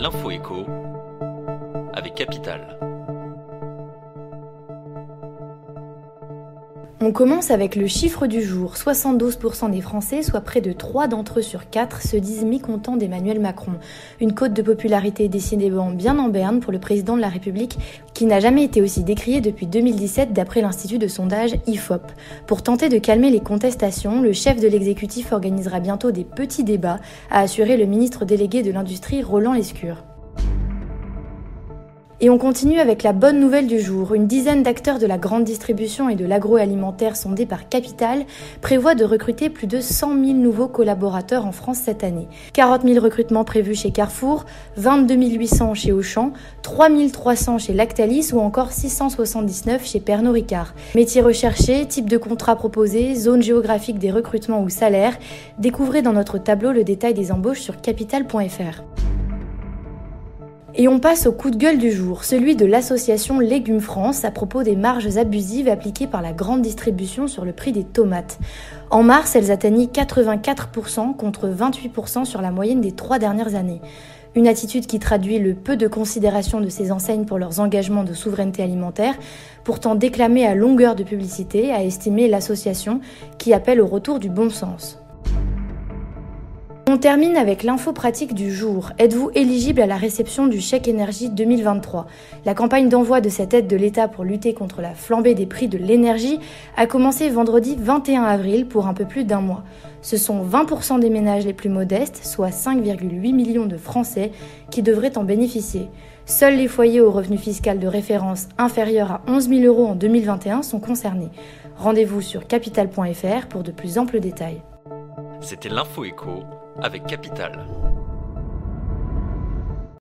L'info écho avec Capital. On commence avec le chiffre du jour. 72% des Français, soit près de 3 d'entre eux sur 4, se disent mécontents d'Emmanuel Macron. Une cote de popularité décidément bien en berne pour le président de la République, qui n'a jamais été aussi décrié depuis 2017 d'après l'institut de sondage IFOP. Pour tenter de calmer les contestations, le chef de l'exécutif organisera bientôt des petits débats, a assuré le ministre délégué de l'Industrie Roland Lescure. Et on continue avec la bonne nouvelle du jour. Une dizaine d'acteurs de la grande distribution et de l'agroalimentaire sondés par Capital prévoient de recruter plus de 100 000 nouveaux collaborateurs en France cette année. 40 000 recrutements prévus chez Carrefour, 22 800 chez Auchan, 3 300 chez Lactalis ou encore 679 chez Pernod Ricard. Métiers recherchés, type de contrat proposé, zone géographique des recrutements ou salaires, découvrez dans notre tableau le détail des embauches sur capital.fr. Et on passe au coup de gueule du jour, celui de l'association Légumes France à propos des marges abusives appliquées par la grande distribution sur le prix des tomates. En mars, elles atteignaient 84% contre 28% sur la moyenne des 3 dernières années. Une attitude qui traduit le peu de considération de ces enseignes pour leurs engagements de souveraineté alimentaire, pourtant déclamée à longueur de publicité, a estimé l'association qui appelle au retour du bon sens. On termine avec l'info pratique du jour. Êtes-vous éligible à la réception du chèque énergie 2023 ? La campagne d'envoi de cette aide de l'État pour lutter contre la flambée des prix de l'énergie a commencé vendredi 21 avril pour un peu plus d'un mois. Ce sont 20% des ménages les plus modestes, soit 5,8 millions de Français, qui devraient en bénéficier. Seuls les foyers au revenu fiscal de référence inférieur à 11 000 € en 2021 sont concernés. Rendez-vous sur capital.fr pour de plus amples détails. C'était l'info écho avec Capital.